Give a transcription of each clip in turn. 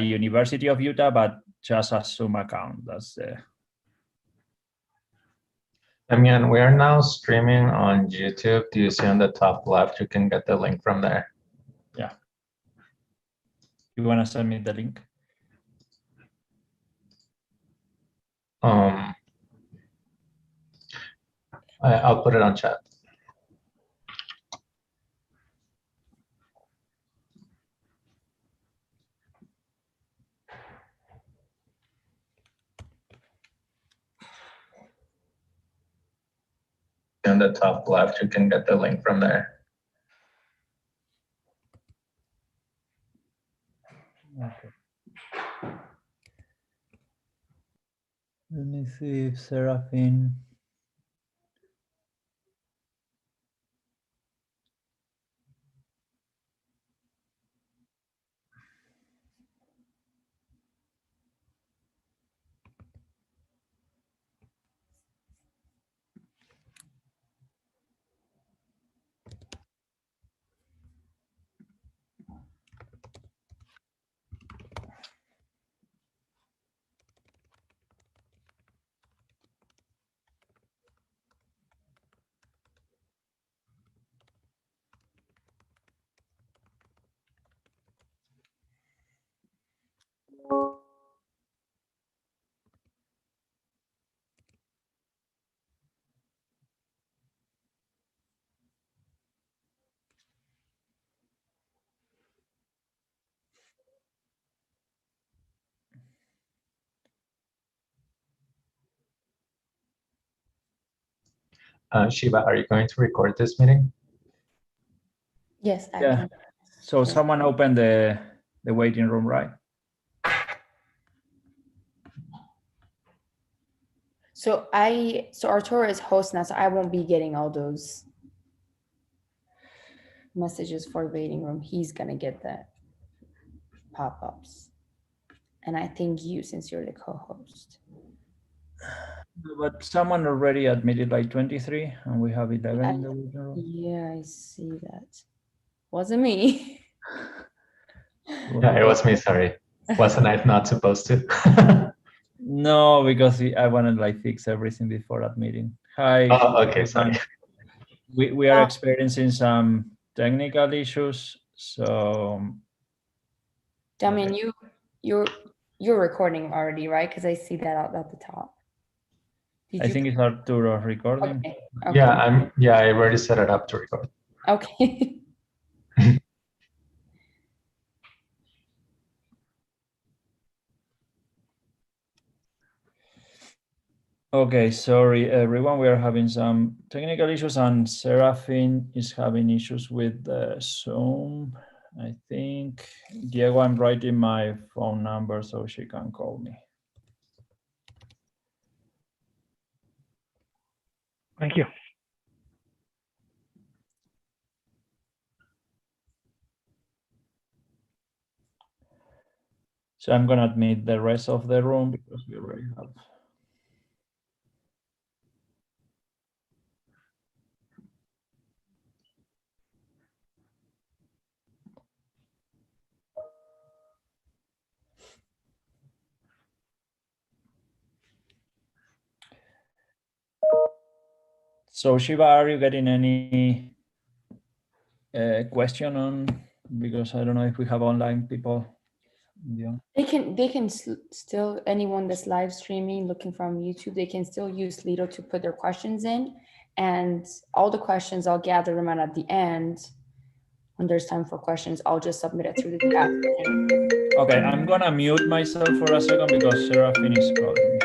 University of Utah, but just a Zoom account. That's the. Damian, we are now streaming on YouTube. Do you see on the top left? You can get the link from there. Yeah. You want to send me the link? I'll put it on chat. On the top left, you can get the link from there. Okay. Let me see if Seraphine. Shiva, are you going to record this meeting? Yes, I Yeah. can. So Yes. someone opened the waiting room, right? So Arturo is host now, so I won't be getting all those messages for waiting room. He's gonna get the pop-ups. And I think you, since you're the co-host. But someone already admitted like 23, and we have 11 in the waiting room. Yeah, I see that. Wasn't me. Yeah, it was me, sorry. Wasn't I not supposed to? No, because I wanted like fix everything before that meeting. Hi. Oh, okay, sorry. We are experiencing some technical issues, so. Damian, Okay. you're recording already, right? Because I see that out at the top. I think it's Arturo recording. Okay. Okay. Yeah, I already set it up to record. Okay. Okay, sorry everyone, we are having some technical issues, and Seraphine is having issues with Zoom. I think, Diego, I'm writing my phone number so she can call me. Thank you. So I'm gonna admit the rest of the room because we already have. So Shiva, are you getting any question on, because I don't know if we have online people. Yeah. They can still, anyone that's live streaming looking from YouTube, they can still use Slido to put their questions in, and all the questions I'll gather them out at the end. When there's time for questions, I'll just submit it through the chat. Okay, I'm gonna mute myself for a second because Seraphine is calling.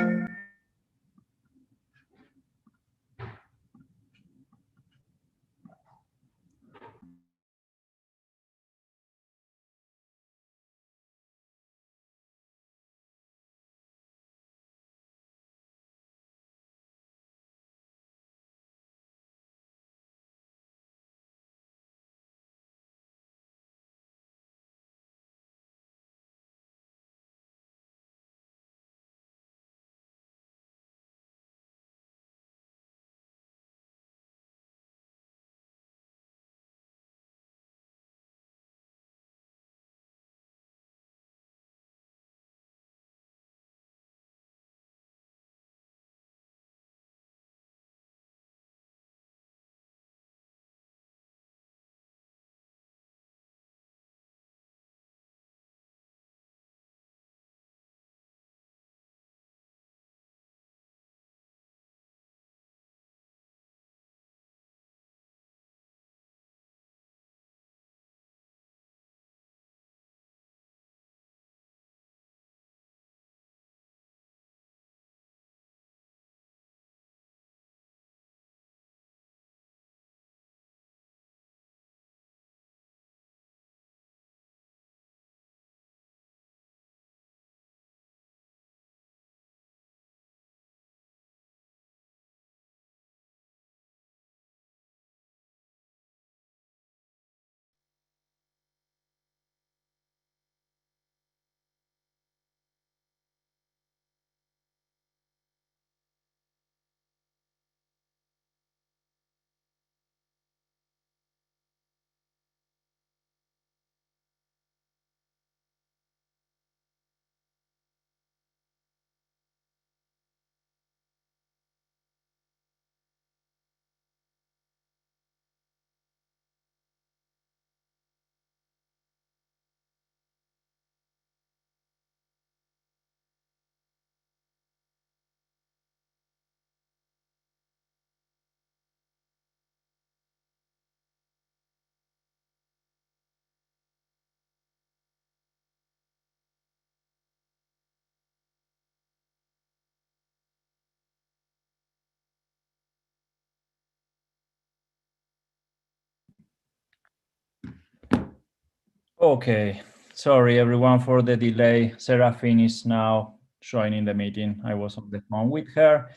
Okay, sorry everyone for the delay. Serafin is now joining the meeting. I was on the phone with her.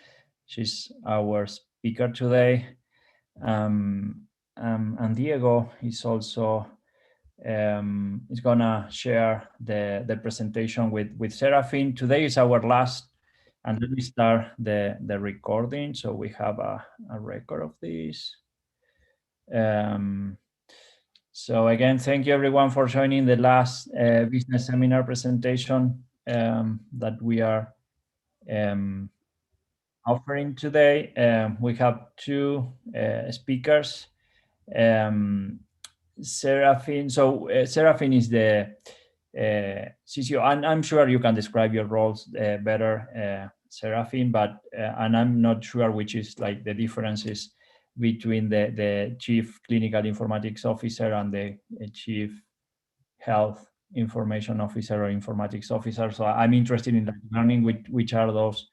She's our speaker today. And Diego is also is gonna share the presentation with Serafin. Today is our last, and let me start the recording so we have a record of this. So again, thank you everyone for joining the last business seminar presentation that we are offering today. We have two speakers. Serafin, so Serafin is the CCO, and I'm sure you can describe your roles better, Serafin, but and I'm not sure which is like the differences between the Chief Clinical Informatics Officer and the Chief Health Information Officer or Informatics Officer. So I'm interested in learning which are those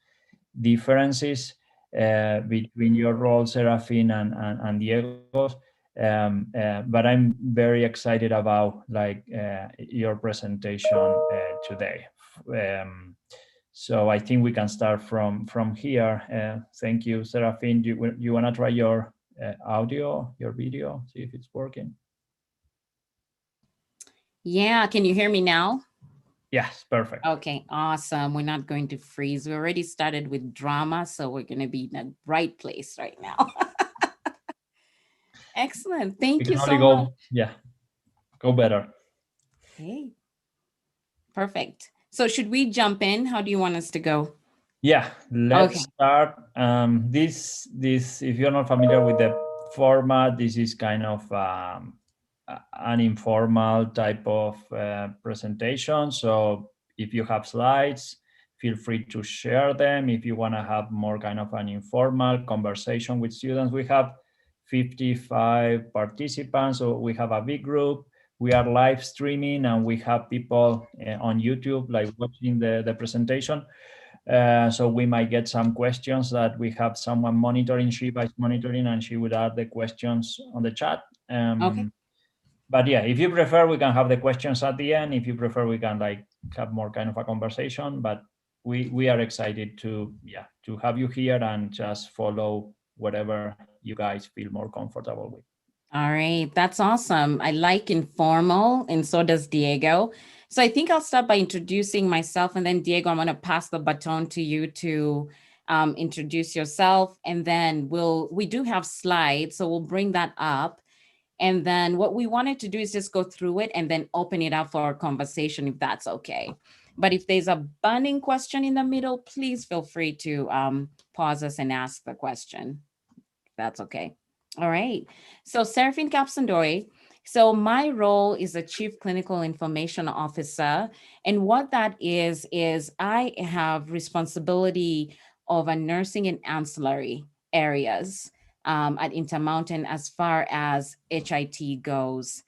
differences between your role, Serafin, and Diego's. But I'm very excited about your presentation today. So I think we can start from here. Thank you, Serafin. You want to try your audio, your video, see if it's working? Yeah, can you hear me now? Yes, perfect. Okay, awesome. We're not going to freeze. We already started with drama, so we're going to be in the right place right now. Excellent. Thank you so much. Yeah, go better. Okay, perfect. So should we jump in? How do you want us to go? Yeah, let's start. This, if you're not familiar with the format, this is kind of an informal type of presentation. So if you have slides, feel free to share them. If you want to have more kind of an informal conversation with students, we have 55 participants, so we have a big group. We are live streaming and we have people on YouTube like watching the presentation. So we might get some questions that we have someone monitoring, Shiva is monitoring, and she would add the questions on the chat. Okay. But yeah, if you prefer, we can have the questions at the end. If you prefer, we can have more kind of a conversation. But we are excited to have you here and just follow whatever you guys feel more comfortable with. All right, that's awesome. I like informal, and so does Diego. So I think I'll start by introducing myself, and then Diego, I'm going to pass the baton to you to introduce yourself, and then we do have slides, so we'll bring that up. And then what we wanted to do is just go through it and then open it up for our conversation, if that's okay. But if there's a burning question in the middle, please feel free to pause us and ask the question. That's okay. All right. So Serafin Capsandori. So my role is a Chief Clinical Information Officer. And what that is I have responsibility over nursing and ancillary areas at Intermountain as far as HIT goes.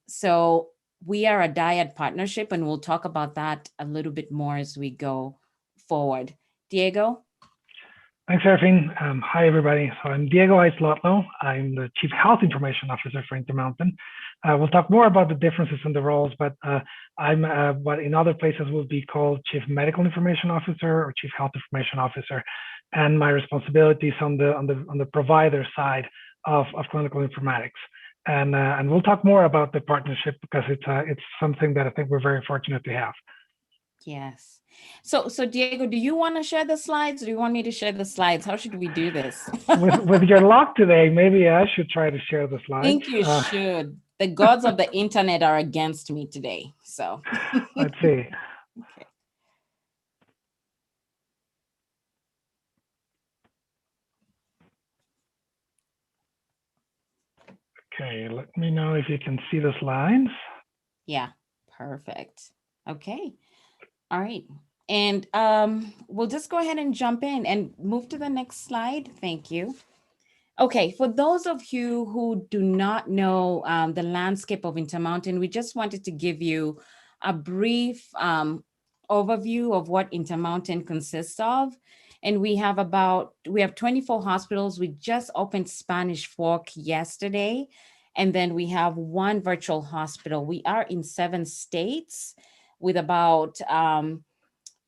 So we are a dyad partnership, and we'll talk about that a little bit more as we go forward. Diego? Thanks, Serafin. Hi, everybody. So I'm Diego Aislotlo. I'm the Chief Health Information Officer for Intermountain. We'll talk more about the differences in the roles, but I'm what in other places will be called Chief Medical Information Officer or Chief Health Information Officer, and my responsibilities on the provider side of clinical informatics. And we'll talk more about the partnership because it's something that I think we're very fortunate to have. Yes. So Diego, do you want to share the slides? Or do you want me to share the slides? How should we do this? with your luck today, maybe I should try to share the slides. I think you should. The gods of the internet are against me today. So let's see. Okay. Okay, let me know if you can see the slides. Yeah, perfect. Okay. All right. And we'll just go ahead and jump in and move to the next slide. Thank you. Okay, for those of you who do not know the landscape of Intermountain, we just wanted to give you a brief overview of what Intermountain consists of. And we have 24 hospitals. We just opened Spanish Fork yesterday. And then we have one virtual hospital. We are in 7 states with about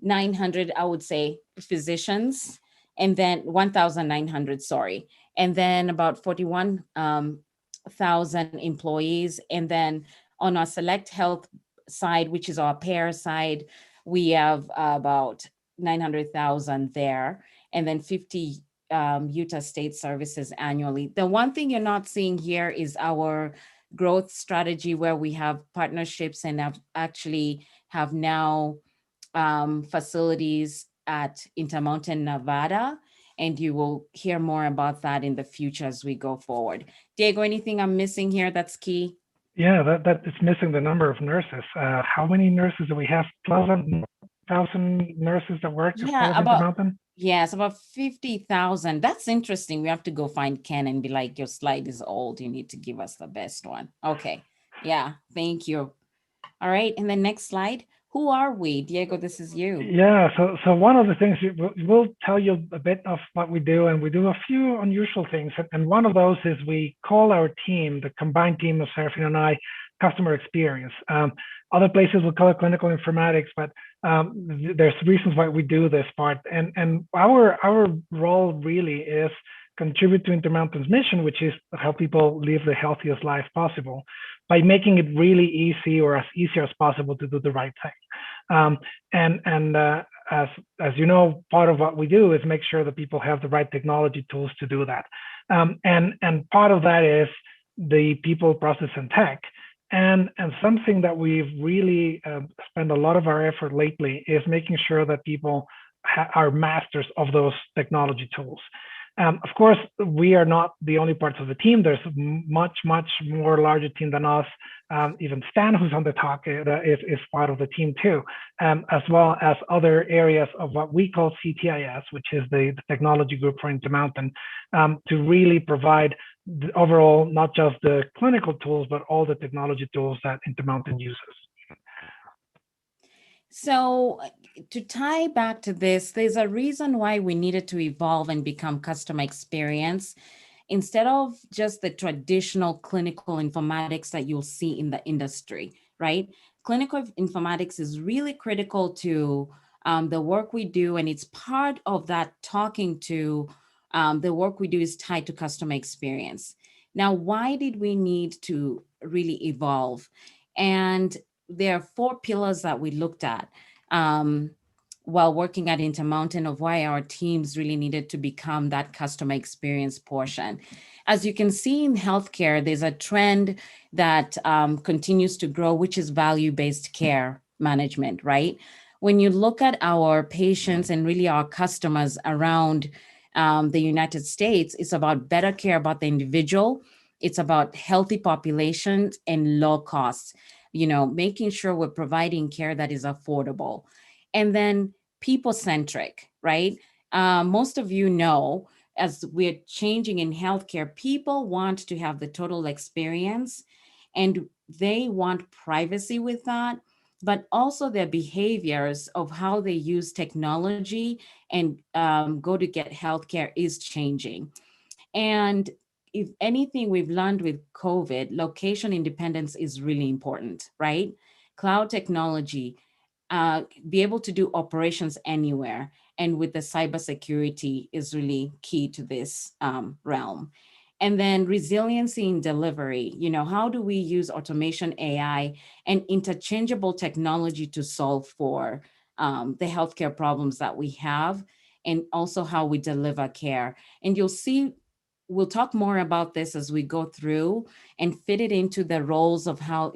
900, I would say, physicians, and then 1,900, sorry. And then about 41,000 employees. And then on our Select Health side, which is our payer side, we have about 900,000 there, and then 50 Utah State services annually. The one thing you're not seeing here is our growth strategy, where we have partnerships and actually have now facilities at Intermountain, Nevada, and you will hear more about that in the future as we go forward. Diego, anything I'm missing here that's key? Yeah, that it's missing the number of nurses. How many nurses do we have? 1,000 nurses that work as part of Intermountain? Yes, about 50,000. That's interesting. We have to go find Ken and be like, your slide is old. You need to give us the best one. Okay. Yeah, thank you. All right, and then next slide. Who are we? Diego, this is you. Yeah, so one of the things, we'll tell you a bit of what we do, and we do a few unusual things. And one of those is we call our team, the combined team of Serafin and I, customer experience. Other places will call it clinical informatics, but there's reasons why we do this part. And our role really is contribute to Intermountain's mission, which is to help people live the healthiest life possible by making it really easy, or as easy as possible, to do the right thing. As you know, part of what we do is make sure that people have the right technology tools to do that. And part of that is the people, process, and tech. And something that we've really spent a lot of our effort lately is making sure that people are masters of those technology tools. Of course, we are not the only parts of the team. There's a much more larger team than us. Even Stan, who's on the talk, is part of the team too, as well as other areas of what we call CTIS, which is the technology group for Intermountain, to really provide the overall, not just the clinical tools, but all the technology tools that Intermountain uses. So to tie back to this, there's a reason why we needed to evolve and become customer experience instead of just the traditional clinical informatics that you'll see in the industry, right? Clinical informatics is really critical to the work we do, and it's part of that talking to the work we do is tied to customer experience. Now, why did we need to really evolve? And there are 4 pillars that we looked at while working at Intermountain of why our teams really needed to become that customer experience portion. As you can see in healthcare, there's a trend that continues to grow, which is value-based care management, right? When you look at our patients and really our customers around the United States, it's about better care about the individual. It's about healthy populations and low costs, making sure we're providing care that is affordable. And then people-centric, right? Most of you know, as we're changing in healthcare, people want to have the total experience, and they want privacy with that, but also their behaviors of how they use technology and go to get healthcare is changing. And if anything we've learned with COVID, location independence is really important, right? Cloud technology, be able to do operations anywhere. And with the cybersecurity is really key to this realm. And then resiliency in delivery, how do we use automation, AI, and interchangeable technology to solve for the healthcare problems that we have, and also how we deliver care. And you'll see, we'll talk more about this as we go through and fit it into the roles of how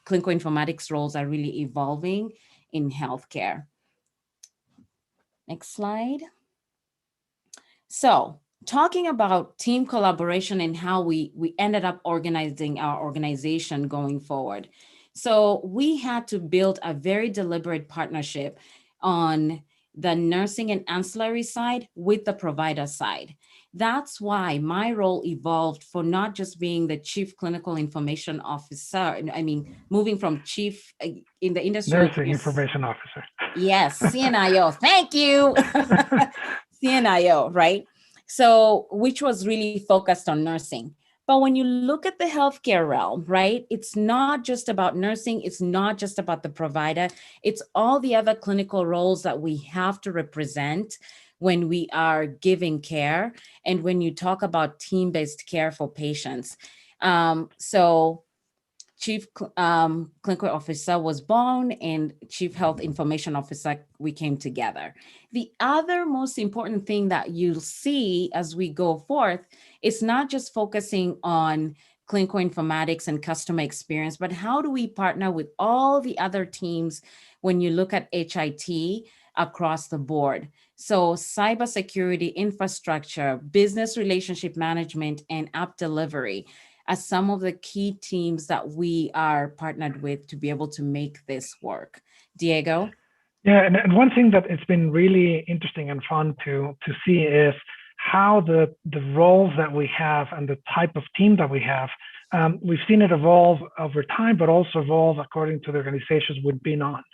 clinical informatics roles are really evolving in healthcare. Next slide. So talking about team collaboration and how we ended up organizing our organization going forward. So we had to build a very deliberate partnership on the nursing and ancillary side with the provider side. That's why my role evolved for not just being the chief clinical information officer, moving from chief in the industry. Nursing information officer. Yes, CNIO, thank you. CNIO, right? So, which was really focused on nursing. But when you look at the healthcare realm, right, it's not just about nursing, it's not just about the provider, it's all the other clinical roles that we have to represent when we are giving care and when you talk about team-based care for patients. So Chief Clinical Officer was born and Chief Health Information Officer, we came together. The other most important thing that you'll see as we go forth is not just focusing on clinical informatics and customer experience, but how do we partner with all the other teams when you look at HIT across the board? So cybersecurity, infrastructure, business relationship management, and app delivery as some of the key teams that we are partnered with to be able to make this work. Diego? Yeah, and one thing that it's been really interesting and fun to see is how the roles that we have and the type of team that we have, we've seen it evolve over time, but also evolve according to the organizations we've been on.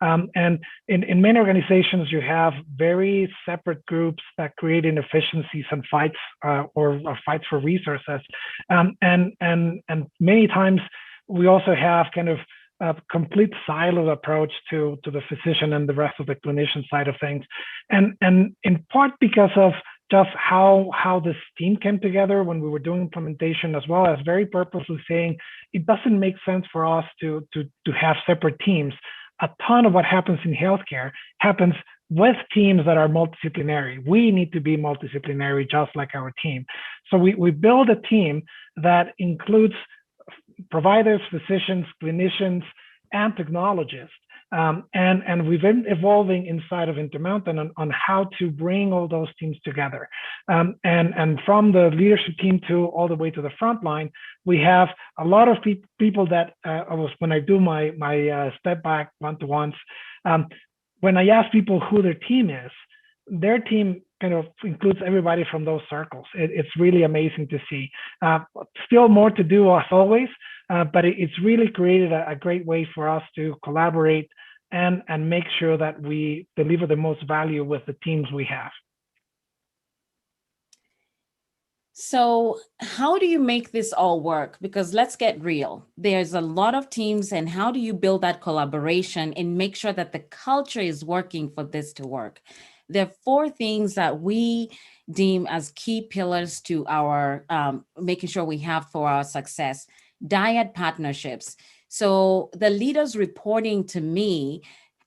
And in many organizations, you have very separate groups that create inefficiencies and fights or fights for resources. And many times we also have kind of a complete siloed approach to the physician and the rest of the clinician side of things. And in part because of just how this team came together when we were doing implementation, as well as very purposely saying, it doesn't make sense for us to have separate teams. A ton of what happens in healthcare happens with teams that are multidisciplinary. We need to be multidisciplinary, just like our team. So we build a team that includes providers, physicians, clinicians, and technologists. And we've been evolving inside of Intermountain on how to bring all those teams together. And from the leadership team to all the way to the front line, we have a lot of people that when I do my step back one-to-ones, when I ask people who their team is, their team kind of includes everybody from those circles. It's really amazing to see. Still more to do as always, but it's really created a great way for us to collaborate and make sure that we deliver the most value with the teams we have. So how do you make this all work? Because let's get real. There's a lot of teams, and how do you build that collaboration and make sure that the culture is working for this to work? There are 4 things that we deem as key pillars to our making sure we have for our success. Dyad partnerships. So the leaders reporting to me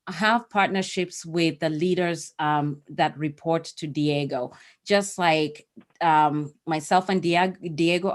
have partnerships with the leaders that report to Diego, just like myself and Diego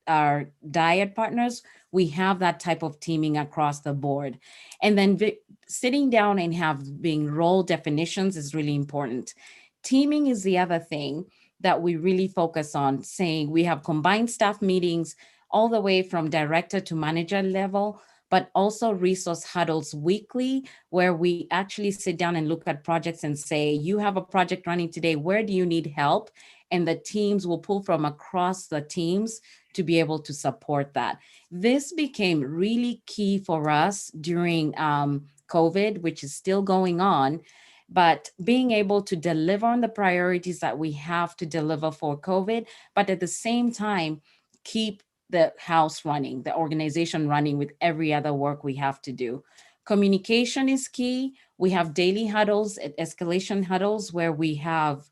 are dyad partners. We have that type of teaming across the board. And then sitting down and having role definitions is really important. Teaming is the other thing that we really focus on, saying we have combined staff meetings all the way from director to manager level, but also resource huddles weekly, where we actually sit down and look at projects and say, you have a project running today, where do you need help? And the teams will pull from across the teams to be able to support that. This became really key for us during COVID, which is still going on, but being able to deliver on the priorities that we have to deliver for COVID, but at the same time, keep the house running, the organization running with every other work we have to do. Communication is key. We have daily huddles, escalation huddles, where we have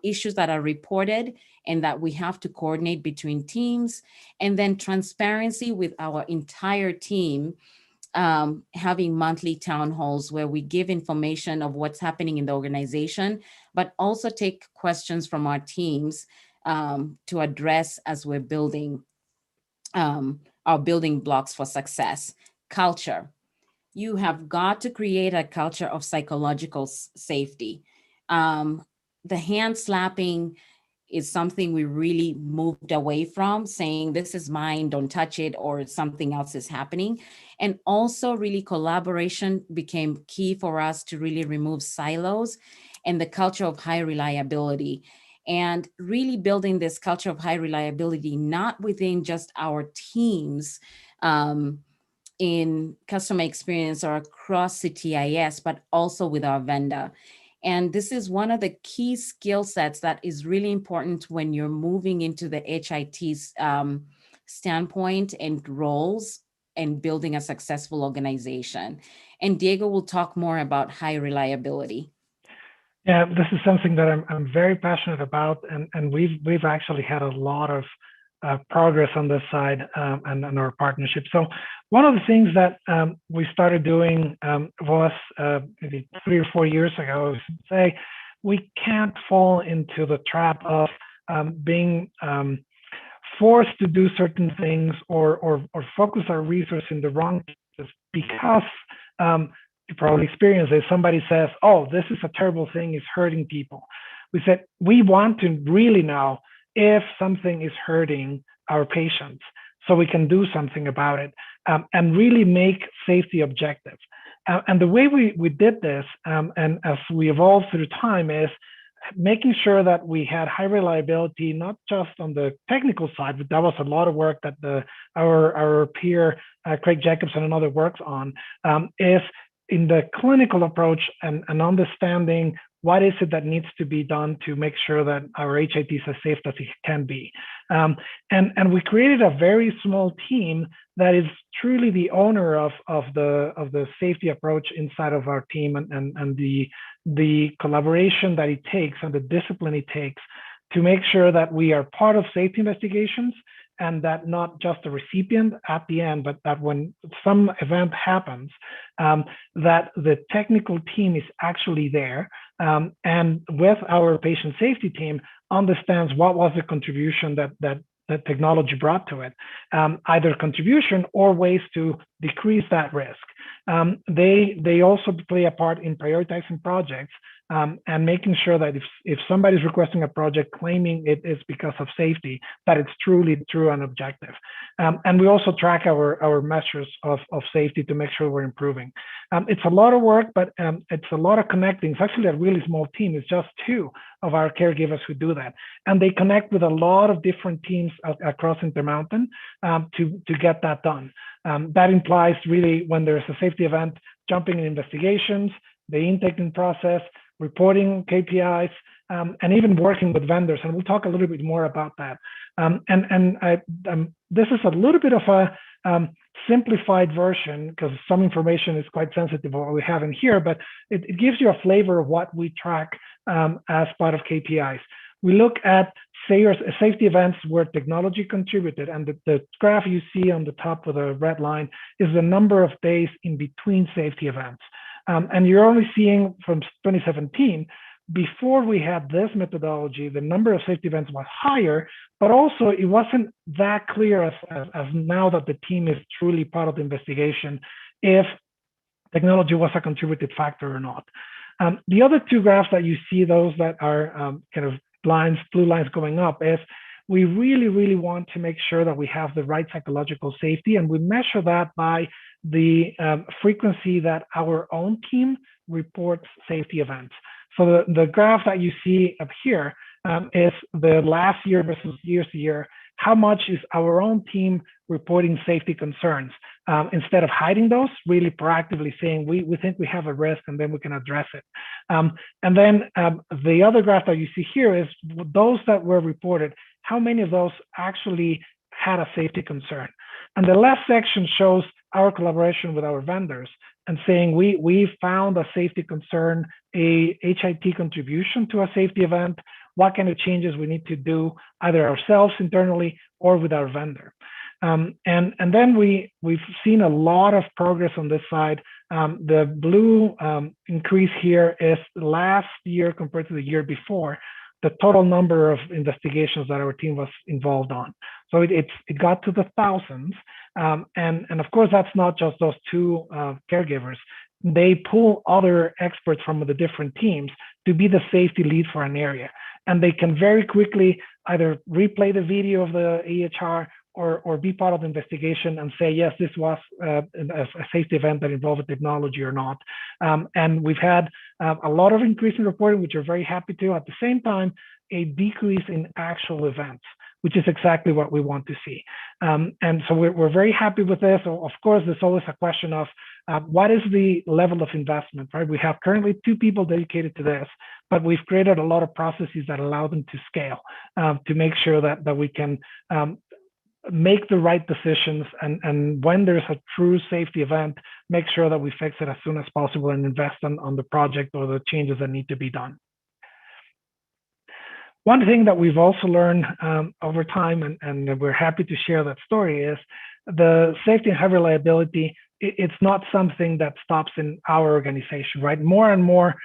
issues that are reported and that we have to coordinate between teams. And then transparency with our entire team, having monthly town halls where we give information of what's happening in the organization, but also take questions from our teams to address as we're building our building blocks for success. Culture. You have got to create a culture of psychological safety. The hand slapping is something we really moved away from, saying this is mine, don't touch it, or something else is happening. And also really collaboration became key for us to really remove silos and the culture of high reliability. And really building this culture of high reliability, not within just our teams in customer experience or across CTIS, but also with our vendor. And this is one of the key skill sets that is really important when you're moving into the HIT's standpoint and roles and building a successful organization. And Diego will talk more about high reliability. Yeah, this is something that I'm very passionate about, and we've actually had a lot of progress on this side and our partnership. So one of the things that we started doing was maybe 3 or 4 years ago, is say we can't fall into the trap of being forced to do certain things or focus our resources in the wrong places because you probably experience it. Somebody says, oh, this is a terrible thing, it's hurting people. We said, we want to really know if something is hurting our patients so we can do something about it and really make safety objective. And the way we did this, and as we evolved through time, is making sure that we had high reliability, not just on the technical side, but that was a lot of work that our peer, Craig Jacobson and other works on, is in the clinical approach and understanding what is it that needs to be done to make sure that our HIT is as safe as it can be. And we created a very small team that is truly the owner of the safety approach inside of our team and the collaboration that it takes and the discipline it takes to make sure that we are part of safety investigations and that not just a recipient at the end, but that when some event happens, that the technical team is actually there and with our patient safety team understands what was the contribution that technology brought to it, either contribution or ways to decrease that risk. They also play a part in prioritizing projects and making sure that if somebody's requesting a project claiming it is because of safety, that it's truly true and objective. And we also track our measures of safety to make sure we're improving. It's a lot of work, but it's a lot of connecting. It's actually a really small team. It's just 2 of our caregivers who do that. And they connect with a lot of different teams across Intermountain to get that done. That implies really when there's a safety event, jumping in investigations, the intaking process, reporting KPIs, and even working with vendors. And we'll talk a little bit more about that. This is a little bit of a simplified version because some information is quite sensitive what we have in here, but it gives you a flavor of what we track as part of KPIs. We look at safety events where technology contributed, and the graph you see on the top with a red line is the number of days in between safety events. And you're only seeing from 2017, before we had this methodology, the number of safety events was higher, but also it wasn't that clear as now that the team is truly part of the investigation, if technology was a contributed factor or not. The other 2 graphs that you see, those that are kind of blue lines going up, is we really want to make sure that we have the right psychological safety, and we measure that by the frequency that our own team reports safety events. So the graph that you see up here is the last year versus year to year. How much is our own team reporting safety concerns? Instead of hiding those, really proactively saying, we think we have a risk and then we can address it. And then the other graph that you see here is those that were reported, how many of those actually had a safety concern? And the left section shows our collaboration with our vendors and saying we found a safety concern, a HIT contribution to a safety event, what kind of changes we need to do either ourselves internally or with our vendor. And then we've seen a lot of progress on this side. The blue increase here is last year compared to the year before, the total number of investigations that our team was involved on. So it got to the thousands. And of course, that's not just those 2 caregivers. They pull other experts from the different teams to be the safety lead for an area. And they can very quickly either replay the video of the EHR or be part of the investigation and say, yes, this was a safety event that involved technology or not. And we've had a lot of increase in reporting, which we're very happy to. At the same time, a decrease in actual events, which is exactly what we want to see. And so we're very happy with this. So of course, there's always a question of what is the level of investment, right? We have currently 2 people dedicated to this, but we've created a lot of processes that allow them to scale to make sure that we can make the right decisions, and when there's a true safety event, make sure that we fix it as soon as possible and invest on the project or the changes that need to be done. One thing that we've also learned over time, and we're happy to share that story, is the safety and high reliability. It's not something that stops in our organization, right? More and more,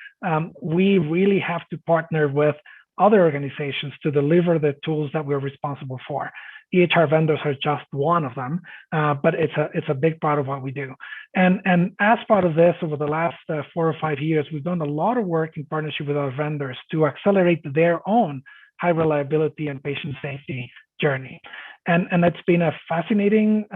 we really have to partner with other organizations to deliver the tools that we're responsible for. EHR vendors are just one of them, but it's a big part of what we do. And as part of this, over the last 4 or 5 years, we've done a lot of work in partnership with our vendors to accelerate their own high reliability and patient safety journey. And it's been a fascinating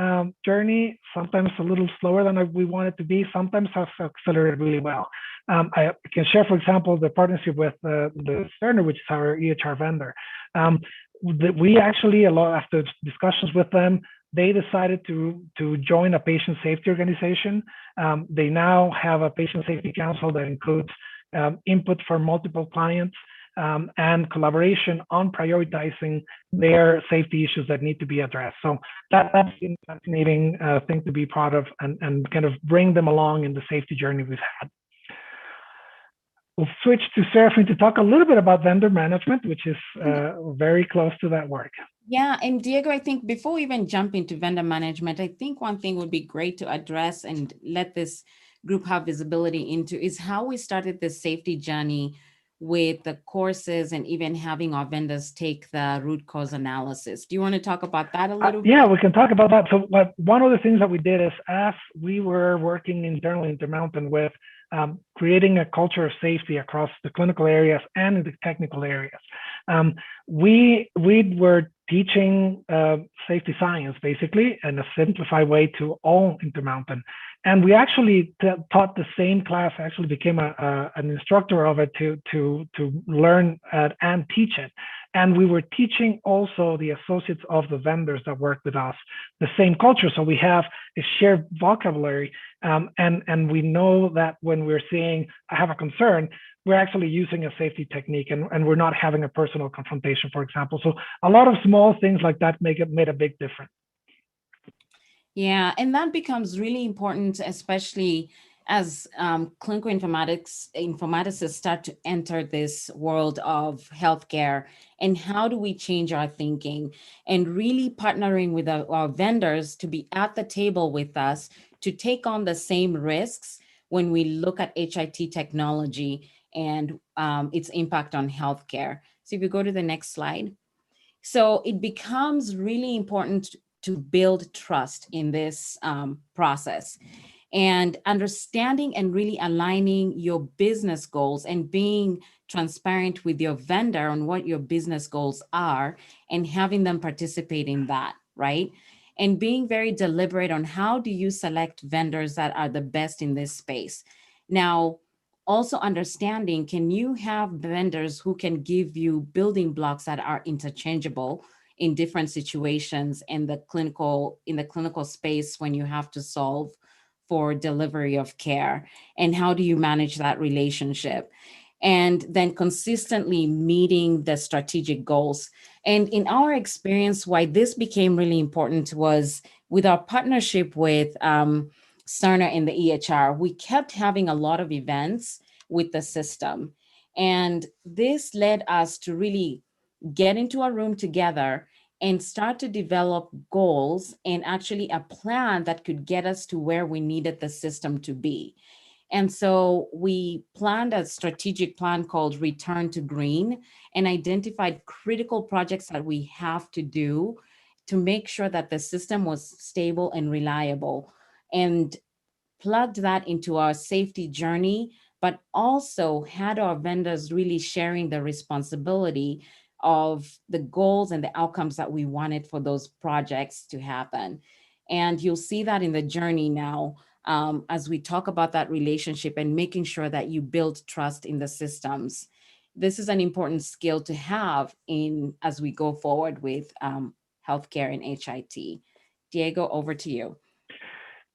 journey, sometimes a little slower than we want it to be, sometimes has accelerated really well. I can share, for example, the partnership with the Cerner, which is our EHR vendor. We actually, after discussions with them, they decided to join a patient safety organization. They now have a patient safety council that includes input from multiple clients and collaboration on prioritizing their safety issues that need to be addressed. So that's a fascinating thing to be part of and kind of bring them along in the safety journey we've had. We'll switch to Serafin to talk a little bit about vendor management, which is very close to that work. Yeah, and Diego, I think before we even jump into vendor management, I think one thing would be great to address and let this group have visibility into is how we started this safety journey with the courses and even having our vendors take the root cause analysis. Do you want to talk about that a little bit? Yeah, we can talk about that. So one of the things that we did is, as we were working internally in Intermountain with creating a culture of safety across the clinical areas and in the technical areas, we were teaching safety science basically in a simplified way to all Intermountain. And we actually taught the same class, actually became an instructor of it to learn and teach it. And we were teaching also the associates of the vendors that work with us the same culture. So we have a shared vocabulary, and we know that when we're saying, I have a concern, we're actually using a safety technique and we're not having a personal confrontation, for example. So a lot of small things like that made a big difference. Yeah, and that becomes really important, especially as clinical informaticists start to enter this world of healthcare. And how do we change our thinking and really partnering with our vendors to be at the table with us to take on the same risks when we look at HIT technology and its impact on healthcare. So if you go to the next slide. So it becomes really important to build trust in this process, and understanding and really aligning your business goals and being transparent with your vendor on what your business goals are and having them participate in that, right? And being very deliberate on how do you select vendors that are the best in this space. Now, also understanding, can you have vendors who can give you building blocks that are interchangeable in different situations in the clinical space when you have to solve for delivery of care, and how do you manage that relationship? And then consistently meeting the strategic goals. And in our experience, why this became really important was with our partnership with Cerner in the EHR, we kept having a lot of events with the system. And this led us to really get into a room together and start to develop goals and actually a plan that could get us to where we needed the system to be. And so we planned a strategic plan called Return to Green and identified critical projects that we have to do to make sure that the system was stable and reliable, and plugged that into our safety journey, but also had our vendors really sharing the responsibility of the goals and the outcomes that we wanted for those projects to happen. And you'll see that in the journey now, as we talk about that relationship and making sure that you build trust in the systems. This is an important skill to have as we go forward with healthcare and HIT. Diego, over to you.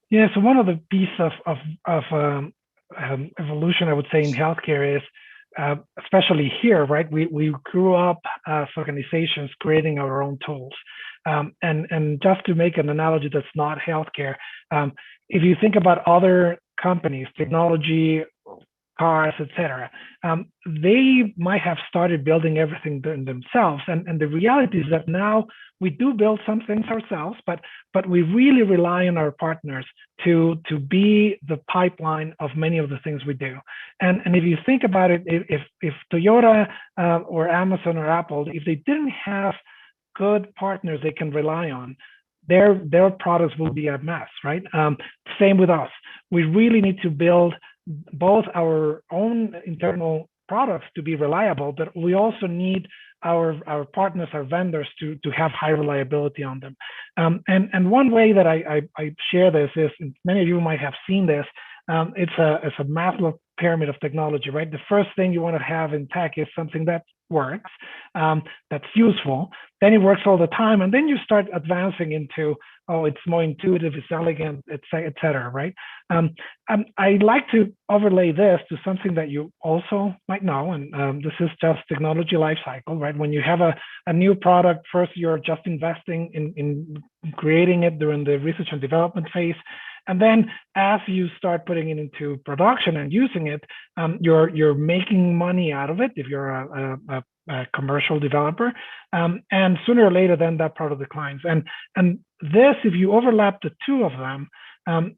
Yeah, so one of the pieces of evolution, I would say, in healthcare is especially here, right? We grew up as organizations creating our own tools. And just to make an analogy that's not healthcare, if you think about other companies, technology, cars, etc., they might have started building everything themselves. And the reality is that now we do build some things ourselves, but we really rely on our partners to be the pipeline of many of the things we do. And if you think about it, if Toyota or Amazon or Apple, if they didn't have good partners they can rely on, their products will be a mess, right? Same with us. We really need to build both our own internal products to be reliable, but we also need our partners, our vendors to have high reliability on them. And one way that I share this is, many of you might have seen this, it's a Maslow pyramid of technology, right? The first thing you want to have in tech is something that works, that's useful, then it works all the time, and then you start advancing into, oh, it's more intuitive, it's elegant, et cetera, right? I like to overlay this to something that you also might know, and this is just technology life cycle, right? When you have a new product, first you're just investing in creating it during the research and development phase. And then as you start putting it into production and using it, you're making money out of it if you're a commercial developer. And sooner or later, then that product declines. And this, if you overlap the two of them,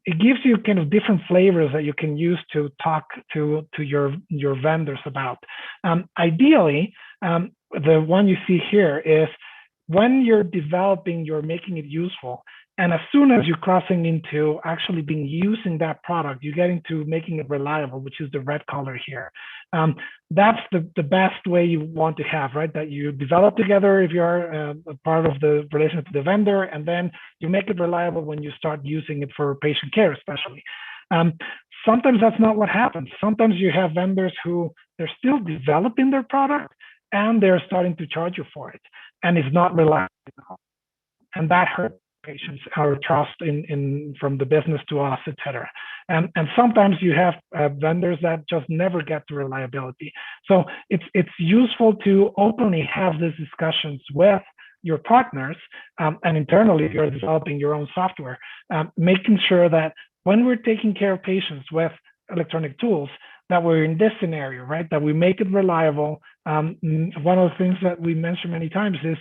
it gives you kind of different flavors that you can use to talk to your vendors about. Ideally, the one you see here is when you're developing, you're making it useful. And as soon as you're crossing into actually using that product, you get into making it reliable, which is the red color here. That's the best way you want to have, right? That you develop together if you're a part of the relationship with the vendor, and then you make it reliable when you start using it for patient care, especially. Sometimes that's not what happens. Sometimes you have vendors who they're still developing their product and they're starting to charge you for it, and it's not reliable, and that hurts patients, our trust from the business to us, et cetera. And sometimes you have vendors that just never get to reliability. So it's useful to openly have these discussions with your partners, and internally if you're developing your own software, making sure that when we're taking care of patients with electronic tools, that we're in this scenario, right? That we make it reliable. One of the things that we mentioned many times is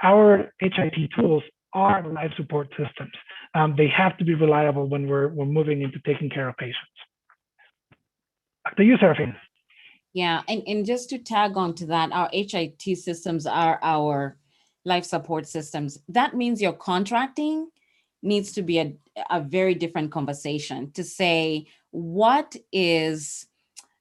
our HIT tools are life support systems. They have to be reliable when we're moving into taking care of patients. Back to you, Serafin. Yeah, and just to tag on to that, our HIT systems are our life support systems. That means your contracting needs to be a very different conversation to say, what is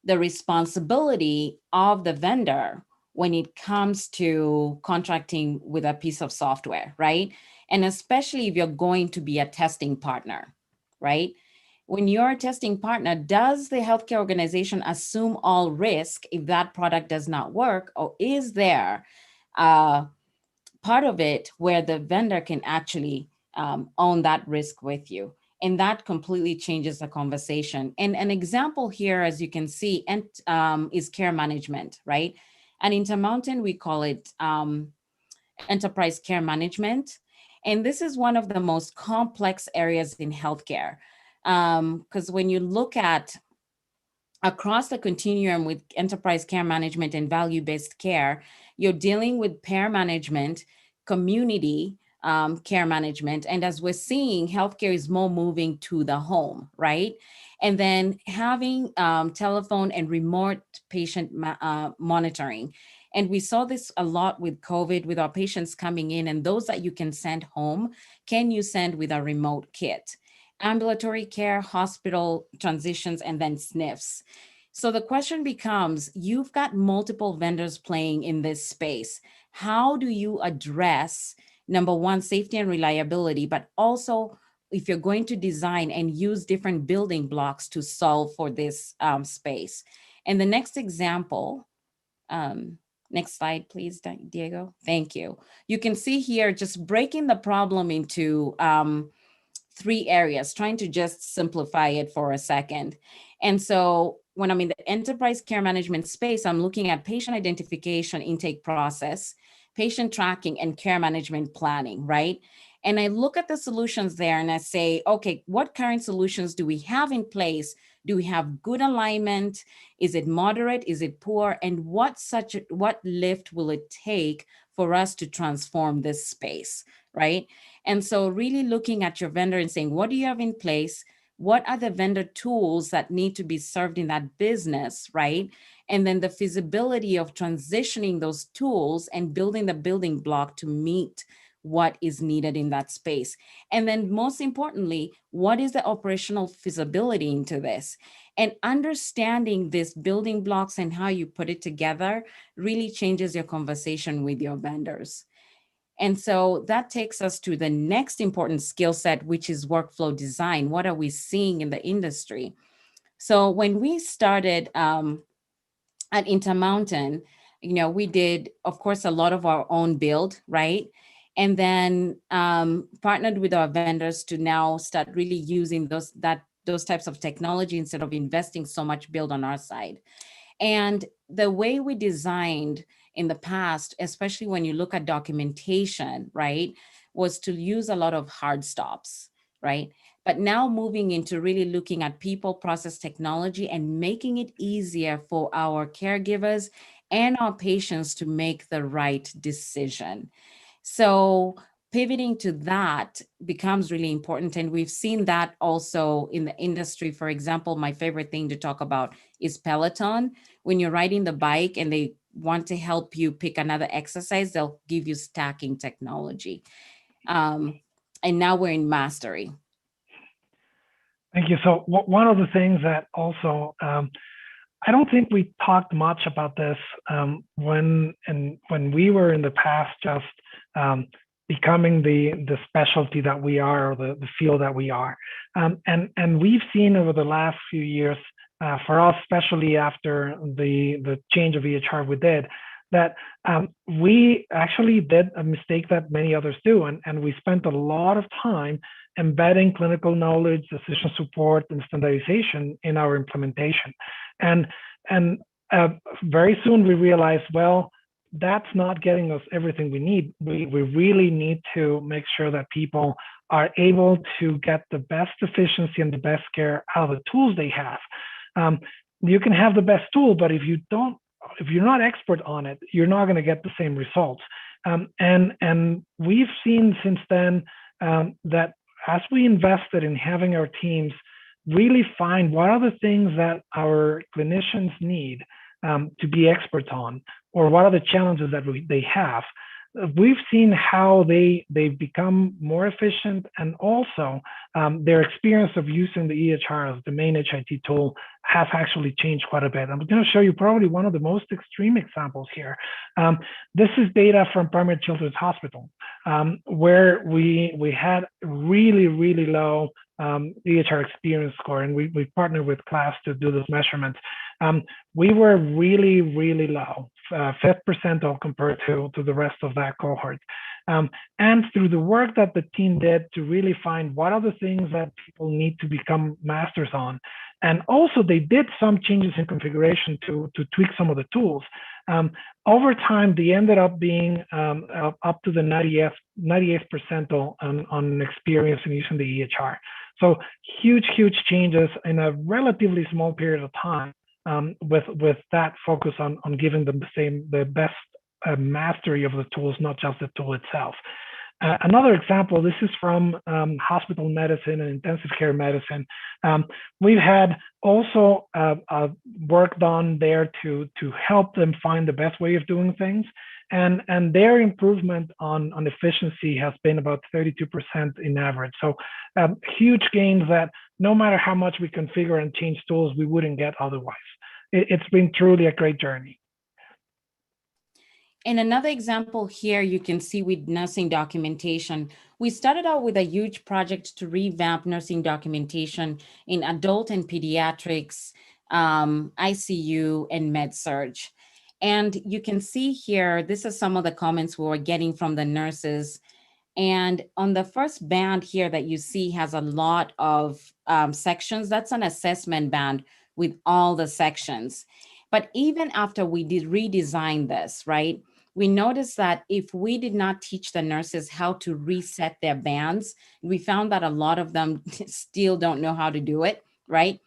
the responsibility of the vendor when it comes to contracting with a piece of software, right? And especially if you're going to be a testing partner, right? When you're a testing partner, does the healthcare organization assume all risk if that product does not work? Or is there part of it where the vendor can actually own that risk with you? And that completely changes the conversation. And an example here, as you can see, is care management, right? And Intermountain, we call it enterprise care management. And this is one of the most complex areas in healthcare. Because when you look at across the continuum with enterprise care management and value-based care, you're dealing with payer management, community care management. And as we're seeing, healthcare is more moving to the home, right? And then having telephone and remote patient monitoring. And we saw this a lot with COVID, with our patients coming in, and those that you can send home, can you send with a remote kit? Ambulatory care, hospital transitions, and then SNFs. So the question becomes, you've got multiple vendors playing in this space. How do you address, number one, safety and reliability, but also if you're going to design and use different building blocks to solve for this space? And the next example, next slide, please, Diego. Thank you. You can see here just breaking the problem into 3 areas, trying to just simplify it for a second. And so when I'm in the enterprise care management space, I'm looking at patient identification, intake process, patient tracking, and care management planning, right? And I look at the solutions there and I say, okay, what current solutions do we have in place? Do we have good alignment? Is it moderate? Is it poor? And what lift will it take for us to transform this space, right? And so really looking at your vendor and saying, what do you have in place? What are the vendor tools that need to be served in that business, right? And then the feasibility of transitioning those tools and building the building block to meet what is needed in that space. And then most importantly, what is the operational feasibility into this? And understanding these building blocks and how you put it together really changes your conversation with your vendors. And so that takes us to the next important skill set, which is workflow design. What are we seeing in the industry? So when we started at Intermountain, we did, of course, a lot of our own build, right? And then partnered with our vendors to now start really using those types of technology instead of investing so much build on our side. And the way we designed in the past, especially when you look at documentation, right, was to use a lot of hard stops, right? But now moving into really looking at people, process, technology, and making it easier for our caregivers and our patients to make the right decision. So pivoting to that becomes really important. And we've seen that also in the industry. For example, my favorite thing to talk about is Peloton. When you're riding the bike and they want to help you pick another exercise, they'll give you stacking technology. And now we're in mastery. Thank you. So one of the things that also, I don't think we talked much about this when we were in the past just becoming the specialty that we are, or the field that we are. And we've seen over the last few years, for us, especially after the change of EHR we did, that we actually did a mistake that many others do. And we spent a lot of time embedding clinical knowledge, decision support, and standardization in our implementation. And very soon we realized, well, that's not getting us everything we need. We really need to make sure that people are able to get the best efficiency and the best care out of the tools they have. You can have the best tool, but if you're not expert on it, you're not going to get the same results. And we've seen since then that as we invested in having our teams really find what are the things that our clinicians need to be experts on, or what are the challenges that they have, we've seen how they've become more efficient, and also their experience of using the EHR as the main HIT tool has actually changed quite a bit. I'm going to show you probably one of the most extreme examples here. This is data from Primary Children's Hospital, where we had really, really low EHR experience score, and we partnered with KLAS to do this measurement. We were really, really low, 5th percentile compared to the rest of that cohort. And through the work that the team did to really find what are the things that people need to become masters on, and also they did some changes in configuration to tweak some of the tools. Over time, they ended up being up to the 98th percentile on experience in using the EHR. So huge changes in a relatively small period of time, with that focus on giving them the best mastery of the tools, not just the tool itself. Another example, this is from hospital medicine and intensive care medicine. We've had also work done there to help them find the best way of doing things. And their improvement on efficiency has been about 32% in average. So huge gains that no matter how much we configure and change tools, we wouldn't get otherwise. It's been truly a great journey. And another example here you can see with nursing documentation. We started out with a huge project to revamp nursing documentation in adult and pediatrics, ICU, and med-surg. And you can see here, this is some of the comments we were getting from the nurses. And on the first band here that you see has a lot of sections, that's an assessment band with all the sections. But even after we did redesign this, right, we noticed that if we did not teach the nurses how to reset their bands, we found that a lot of them still don't know how to do it, right?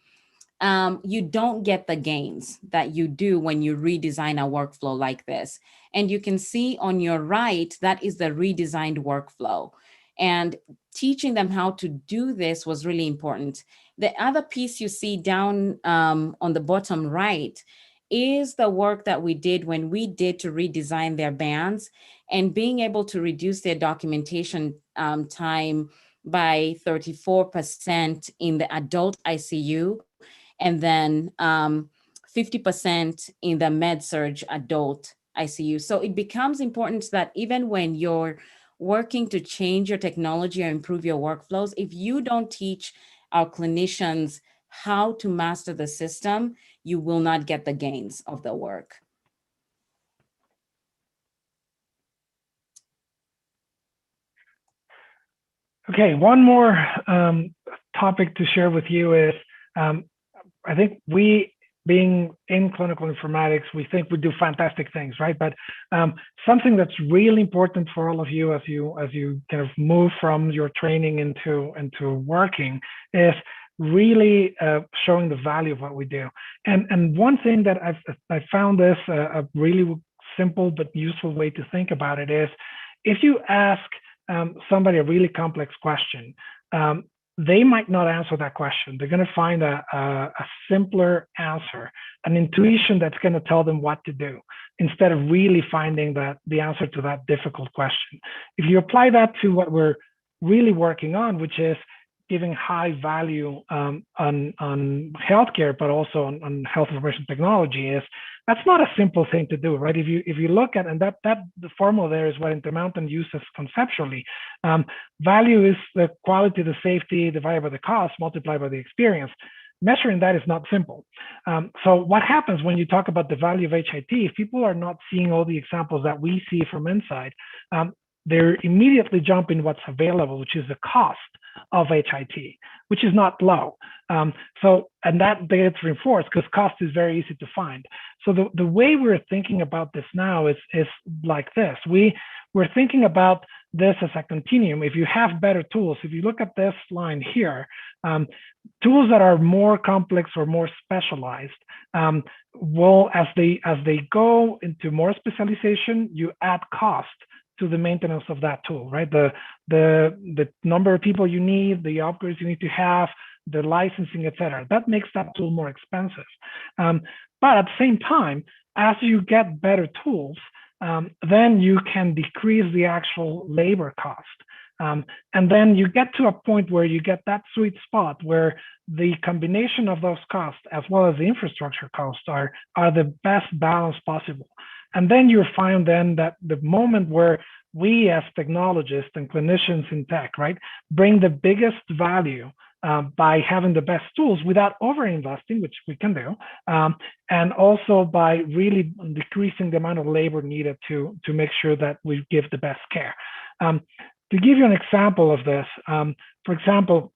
You don't get the gains that you do when you redesign a workflow like this. And you can see on your right, that is the redesigned workflow. And teaching them how to do this was really important. The other piece you see down on the bottom right is the work that we did when we did to redesign their bands and being able to reduce their documentation time by 34% in the adult ICU, and then 50% in the med-surg adult ICU. So it becomes important that even when you're working to change your technology or improve your workflows, if you don't teach our clinicians how to master the system, you will not get the gains of the work. Okay, one more topic to share with you is, I think we, being in clinical informatics, we think we do fantastic things, right? But something that's really important for all of you as you kind of move from your training into working is really showing the value of what we do. And one thing that I found this a really simple but useful way to think about it is, if you ask somebody a really complex question, they might not answer that question. They're going to find a simpler answer, an intuition that's going to tell them what to do, instead of really finding the answer to that difficult question. If you apply that to what we're really working on, which is giving high value on healthcare, but also on health information technology, that's not a simple thing to do, right? If you look at, and that the formula there is what Intermountain uses conceptually. Value is the quality, the safety divided by the cost multiplied by the experience. Measuring that is not simple. So what happens when you talk about the value of HIT, if people are not seeing all the examples that we see from inside, they're immediately jumping what's available, which is the cost of HIT, which is not low. And that gets reinforced because cost is very easy to find. So the way we're thinking about this now is like this. We're thinking about this as a continuum. If you have better tools, if you look at this line here, tools that are more complex or more specialized, will, as they go into more specialization, you add cost to the maintenance of that tool, right? The number of people you need, the upgrades you need to have, the licensing, et cetera. That makes that tool more expensive. But at the same time, as you get better tools, then you can decrease the actual labor cost. And then you get to a point where you get that sweet spot where the combination of those costs as well as the infrastructure costs are the best balance possible. And then you find then that the moment where we as technologists and clinicians in tech, right, bring the biggest value by having the best tools without over-investing, which we can do, and also by really decreasing the amount of labor needed to make sure that we give the best care. To give you an example of this, for example,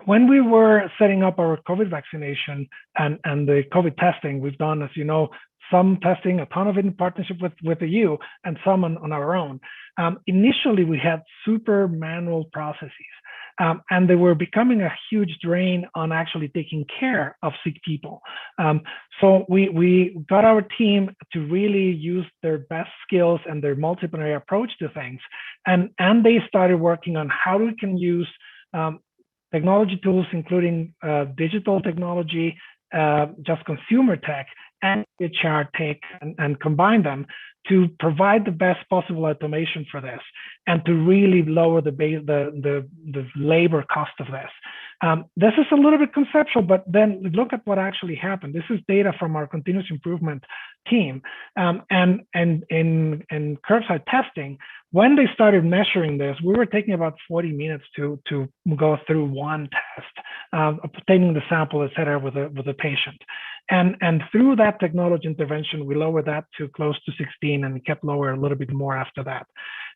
when we were setting up our COVID vaccination and the COVID testing, we've done, as you know, some testing, a ton of it in partnership with the EU, and some on our own. Initially, we had super manual processes, and they were becoming a huge drain on actually taking care of sick people. So we got our team to really use their best skills and their multidisciplinary approach to things, and they started working on how we can use technology tools, including digital technology, just consumer tech, and HR tech, and combine them to provide the best possible automation for this, and to really lower the labor cost of this. This is a little bit conceptual, but then look at what actually happened. This is data from our continuous improvement team, and in curbside testing. When they started measuring this, we were taking about 40 minutes to go through one test, obtaining the sample, et cetera, with a patient. And through that technology intervention, we lowered that to close to 16, and we kept lower a little bit more after that.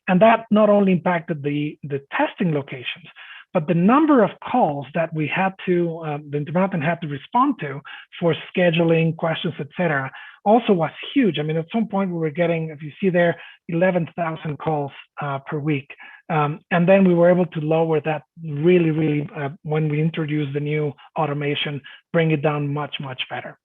And that not only impacted the testing locations, but the number of calls that we had to, the Intermountain had to respond to for scheduling, questions, etc., also was huge. I mean, at some point we were getting, if you see there, 11,000 calls per week. And then we were able to lower that really, when we introduced the new automation, bring it down much better.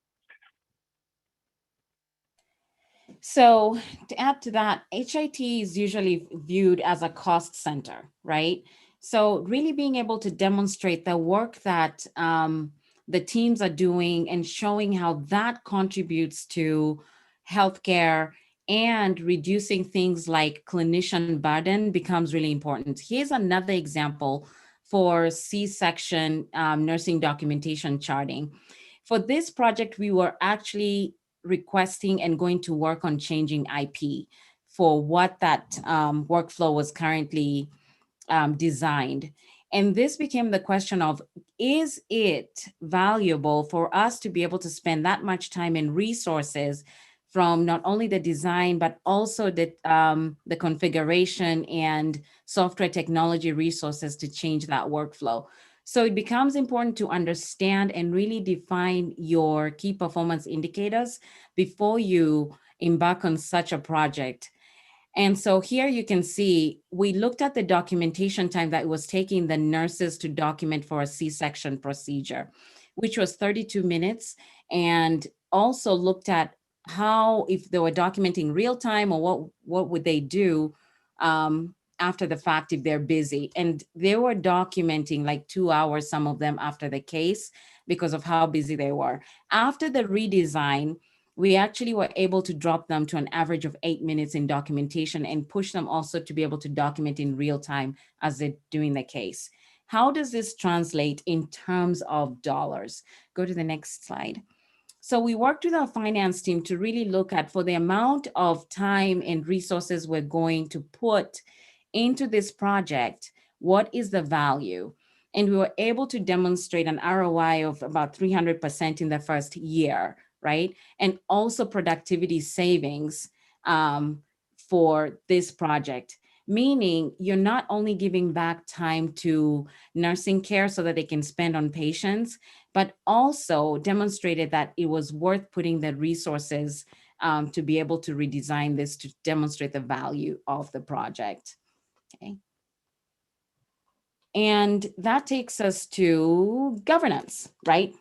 So to add to that, HIT is usually viewed as a cost center, right? So really being able to demonstrate the work that the teams are doing and showing how that contributes to healthcare and reducing things like clinician burden becomes really important. Here's another example for C-section nursing documentation charting. For this project, we were actually requesting and going to work on changing IP for what that workflow was currently designed. And this became the question of, is it valuable for us to be able to spend that much time and resources from not only the design, but also the configuration and software technology resources to change that workflow? So it becomes important to understand and really define your key performance indicators before you embark on such a project. And so here you can see, we looked at the documentation time that it was taking the nurses to document for a C-section procedure, which was 32 minutes, and also looked at how, if they were documenting real time, or what would they do after the fact if they're busy. And they were documenting like 2 hours, some of them after the case, because of how busy they were. After the redesign, we actually were able to drop them to an average of 8 minutes in documentation and push them also to be able to document in real time as they're doing the case. How does this translate in terms of dollars? Go to the next slide. So we worked with our finance team to really look at, for the amount of time and resources we're going to put into this project, what is the value? And we were able to demonstrate an ROI of about 300% in the first year, right? And also productivity savings for this project, meaning you're not only giving back time to nursing care so that they can spend on patients, but also demonstrated that it was worth putting the resources to be able to redesign this to demonstrate the value of the project. Okay. And that takes us to governance, right?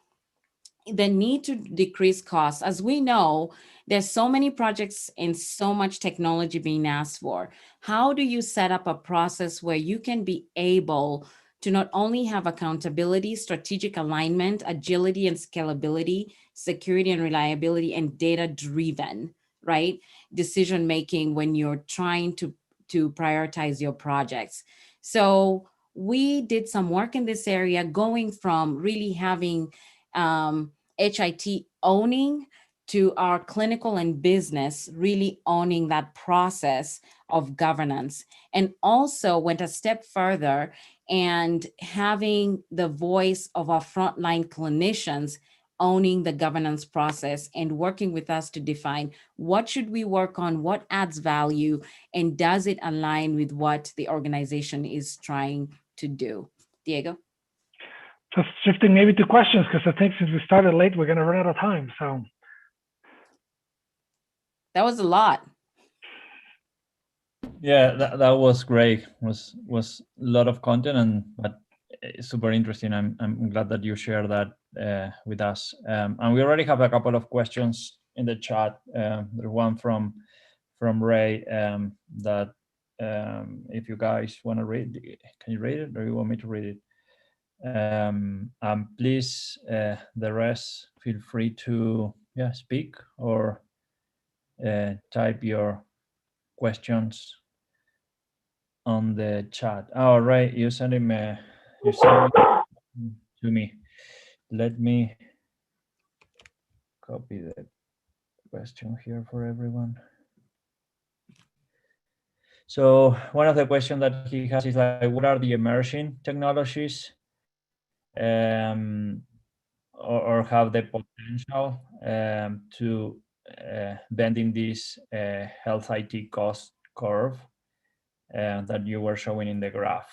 The need to decrease costs. As we know, there's so many projects and so much technology being asked for. How do you set up a process where you can be able to not only have accountability, strategic alignment, agility and scalability, security and reliability, and data-driven, right, decision-making when you're trying to prioritize your projects? So we did some work in this area, going from really having HIT owning to our clinical and business really owning that process of governance, and also went a step further and having the voice of our frontline clinicians owning the governance process and working with us to define what should we work on, what adds value, and does it align with what the organization is trying to do. Diego? Just shifting maybe to questions, because I think since we started late, we're going to run out of time. So that was a lot. Yeah, that was great. Was a lot of content, but super interesting. I'm glad that you shared that with us. And we already have a couple of questions in the chat. There's one from Ray that if you guys want to read, can you read it, or you want me to read it? Please, the rest, feel free to speak or type your questions on the chat. All right, you send him to me. Let me copy the question here for everyone. So one of the questions that he has is like, what are the emerging technologies or have the potential to bending this health IT cost curve? that you were showing in the graph.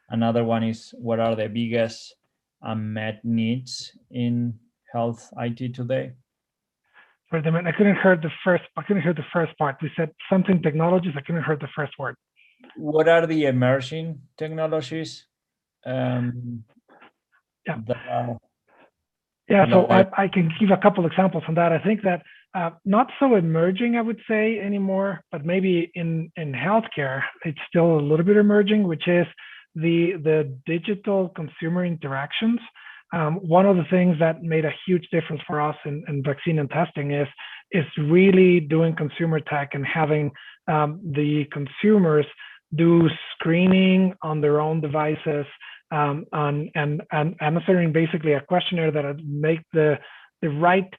Another one is, what are the biggest unmet needs in health IT today? Sorry, Damien, I couldn't hear the first part. We said something technologies. I couldn't hear the first word. What are the emerging technologies? Yeah. That are, Yeah, so like, I can give a couple examples on that. I think that not so emerging, I would say, anymore, but maybe in healthcare, it's still a little bit emerging, which is the digital consumer interactions. One of the things that made a huge difference for us in vaccine and testing is really doing consumer tech and having the consumers do screening on their own devices, and answering basically a questionnaire that would make the right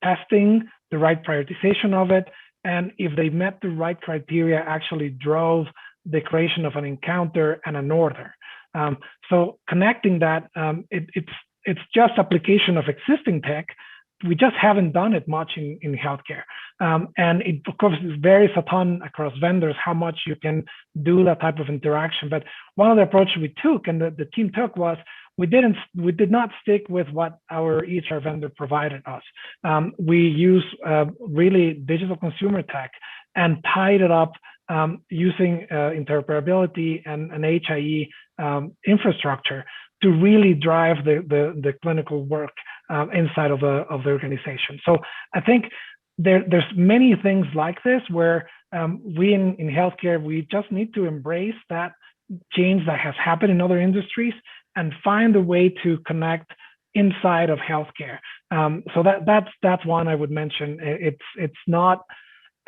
testing, the right prioritization of it, and if they met the right criteria, actually drove the creation of an encounter and an order. So connecting that, it's just application of existing tech. We just haven't done it much in healthcare. And it, of course, varies a ton across vendors how much you can do that type of interaction. But one of the approaches we took and the team took was we did not stick with what our EHR vendor provided us. We use really digital consumer tech and tied it up using interoperability and an HIE infrastructure to really drive the clinical work inside of the organization. So I think there's many things like this where we in healthcare, we just need to embrace that change that has happened in other industries and find a way to connect inside of healthcare. So that's one I would mention. It's not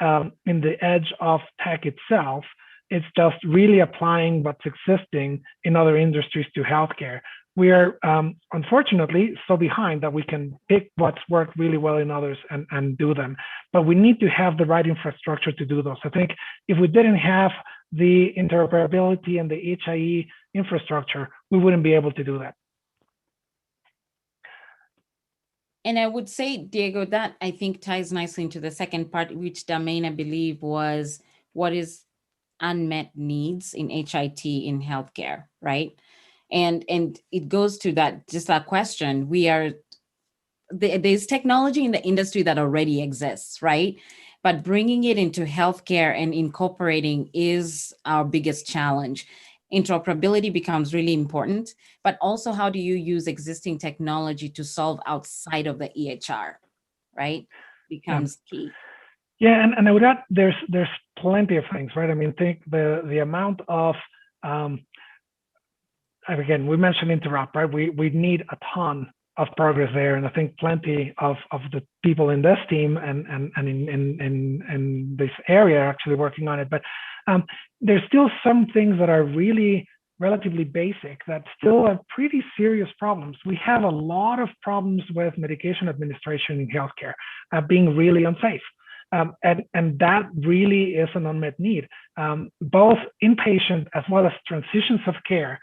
in the edge of tech itself. It's just really applying what's existing in other industries to healthcare. We are unfortunately so behind that we can pick what's worked really well in others and do them. But we need to have the right infrastructure to do those. I think if we didn't have the interoperability and the HIE infrastructure, we wouldn't be able to do that. And I would say, Diego, that I think ties nicely into the second part, which Damain, I believe, was what is unmet needs in HIT in healthcare, right? And it goes to that, just that question. There's technology in the industry that already exists, right? But bringing it into healthcare and incorporating is our biggest challenge. Interoperability becomes really important, but also how do you use existing technology to solve outside of the EHR, right? Becomes key. Yeah, and I would add there's plenty of things, right? I mean, think the amount of again, we mentioned Interop, right? We need a ton of progress there, and I think plenty of the people in this team and in this area are actually working on it. But there's still some things that are really relatively basic that still have pretty serious problems. We have a lot of problems with medication administration in healthcare being really unsafe. And that really is an unmet need, both inpatient as well as transitions of care.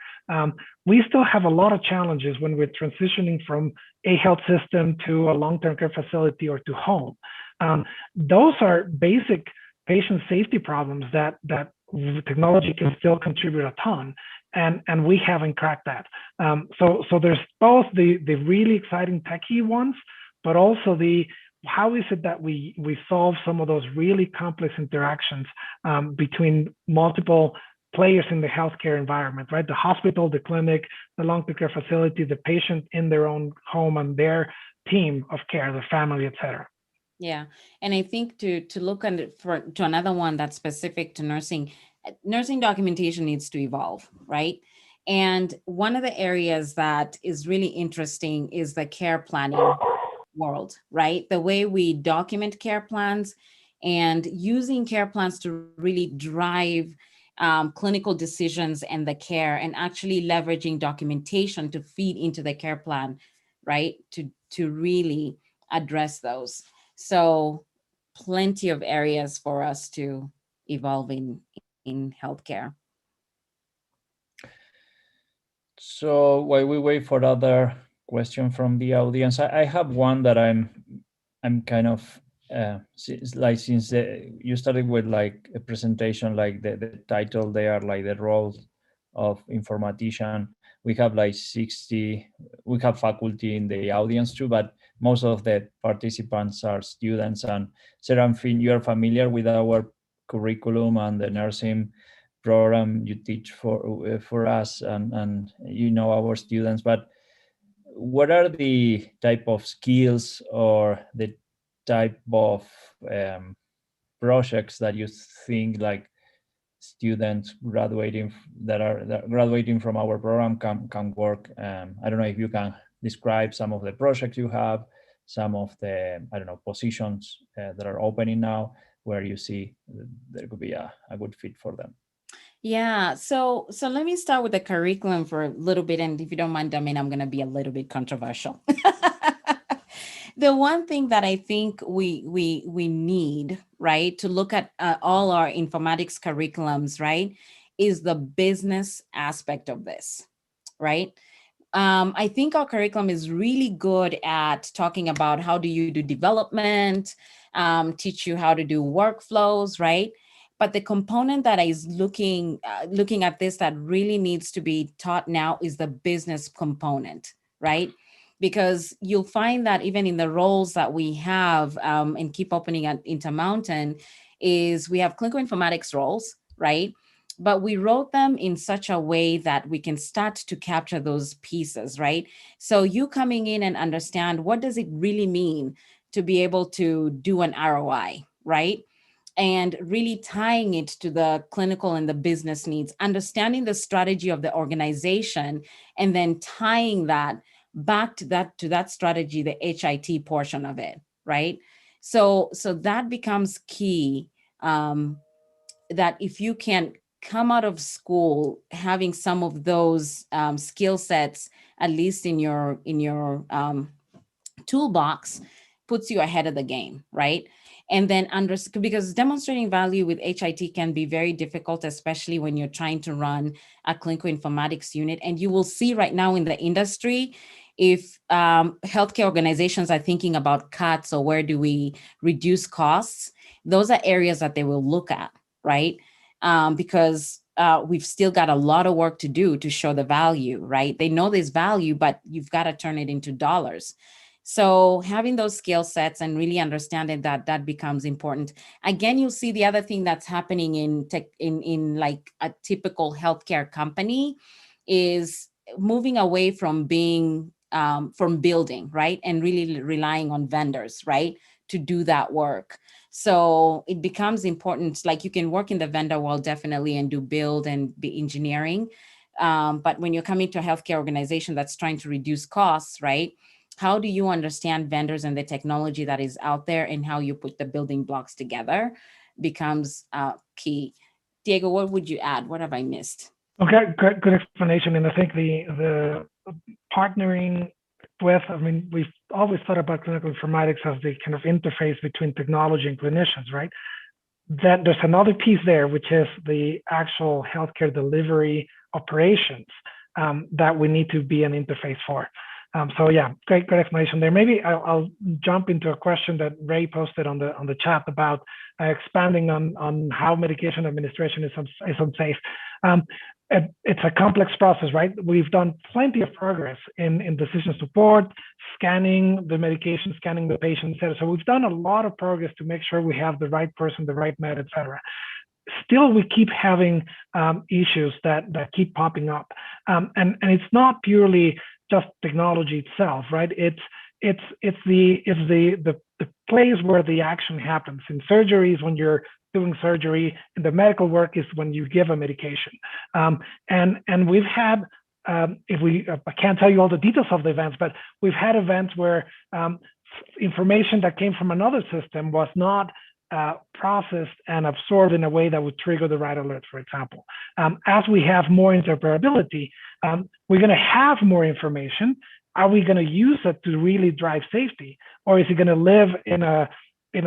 We still have a lot of challenges when we're transitioning from a health system to a long-term care facility or to home. Those are basic patient safety problems that technology can still contribute a ton, and we haven't cracked that. So there's both the really exciting techie ones, but also how is it that we solve some of those really complex interactions between multiple players in the healthcare environment, right? The hospital, the clinic, the long-term care facility, the patient in their own home and their team of care, the family, et cetera. Yeah, and I think to look at it to another one that's specific to nursing documentation needs to evolve, right? And one of the areas that is really interesting is the care planning world, right? The way we document care plans and using care plans to really drive clinical decisions and the care, and actually leveraging documentation to feed into the care plan, right? To really address those. So plenty of areas for us to evolve in healthcare. So while we wait for other question from the audience, I have one that I'm kind of since you started with like a presentation, like the title there, like the role of informatician, we have like 60, we have faculty in the audience too, but most of the participants are students. And Serafin, you are familiar with our curriculum and the nursing program you teach for us, and you know our students. But what are the type of skills or the type of projects that you think like students that are graduating from our program can work? I don't know if you can describe some of the projects you have, some of the, I don't know, positions that are opening now where you see there could be a good fit for them. Yeah, so let me start with the curriculum for a little bit, and if you don't mind, I mean, I'm going to be a little bit controversial. The one thing that I think we need, right, to look at all our informatics curriculums, right, is the business aspect of this, right? I think our curriculum is really good at talking about how do you do development, teach you how to do workflows, right? But the component that is looking at this that really needs to be taught now is the business component, right? Because you'll find that even in the roles that we have and keep opening at Intermountain is we have clinical informatics roles, right? But we wrote them in such a way that we can start to capture those pieces, right? So you coming in and understand what does it really mean to be able to do an ROI, right? And really tying it to the clinical and the business needs, understanding the strategy of the organization, and then tying that back to that strategy, the HIT portion of it, right? So that becomes key. That if you can come out of school having some of those skill sets, at least in your toolbox, puts you ahead of the game, right? And then because demonstrating value with HIT can be very difficult, especially when you're trying to run a clinical informatics unit. And you will see right now in the industry, if healthcare organizations are thinking about cuts or where do we reduce costs, those are areas that they will look at, right? Because we've still got a lot of work to do to show the value, right? They know there's value, but you've got to turn it into dollars. So having those skill sets and really understanding that becomes important. Again, you'll see the other thing that's happening in tech, in like a typical healthcare company is moving away from being from building, right? And really relying on vendors, right? To do that work. So it becomes important, like you can work in the vendor world definitely and do build and be engineering. But when you're coming to a healthcare organization that's trying to reduce costs, right? How do you understand vendors and the technology that is out there, and how you put the building blocks together becomes key. Diego, what would you add? What have I missed? Okay, good explanation. And I think the partnering with, I mean, we've always thought about clinical informatics as the kind of interface between technology and clinicians, right? That there's another piece there, which is the actual healthcare delivery operations that we need to be an interface for. So yeah, great explanation there. Maybe I'll jump into a question that Ray posted on the chat about expanding on how medication administration is unsafe. It's a complex process, right? We've done plenty of progress in decision support, scanning the medication, scanning the patient, et cetera. So we've done a lot of progress to make sure we have the right person, the right med, et cetera. Still, we keep having issues that keep popping up, and it's not purely just technology itself, right? It's the place where the action happens. In surgeries, when you're doing surgery, in the medical work is when you give a medication. And we've had, I can't tell you all the details of the events, but we've had events where information that came from another system was not processed and absorbed in a way that would trigger the right alert, for example. As we have more interoperability, we're going to have more information. Are we going to use it to really drive safety, or is it going to live in a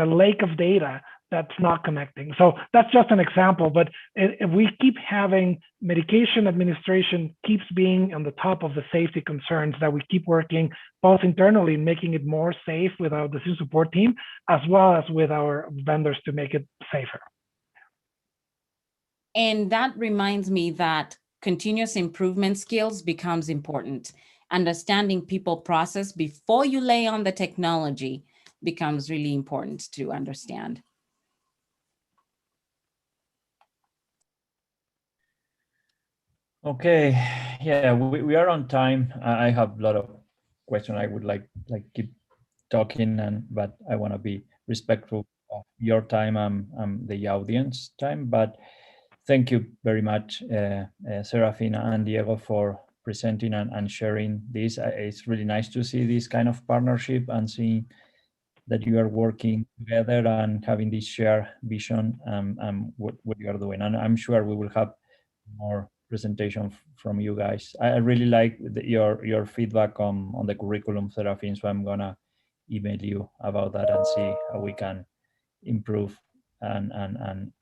lake of data that's not connecting. So that's just an example, but if we keep having medication administration keeps being on the top of the safety concerns, that we keep working both internally in making it more safe with our decision support team, as well as with our vendors to make it safer. And that reminds me that continuous improvement skills becomes important. Understanding people process before you lay on the technology becomes really important to understand. Okay, yeah, we are on time. I have a lot of questions. I would like keep talking, but I want to be respectful of your time and the audience time. But thank you very much, Serafina and Diego, for presenting and sharing this. It's really nice to see this kind of partnership and seeing that you are working together and having this shared vision what you are doing. And I'm sure we will have more presentation from you guys. I really like your feedback on the curriculum, Serafin, so I'm gonna email you about that and see how we can improve and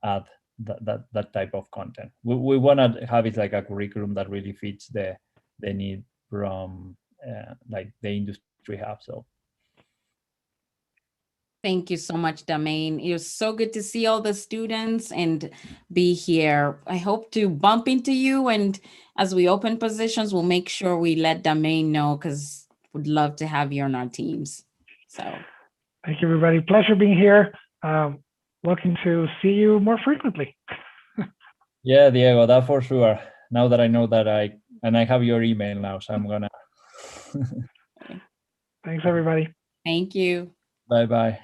add that type of content. We want to have it like a curriculum that really fits the need from like the industry have. So thank you so much, Damain. It was so good to see all the students and be here. I hope to bump into you, and as we open positions, we'll make sure we let Damain know, because we'd love to have you on our teams. So thank you, everybody. Pleasure being here. Looking to see you more frequently. yeah, Diego, that for sure. Now that I know that I have your email now, so I'm gonna. Thanks, everybody. thank you. Bye bye.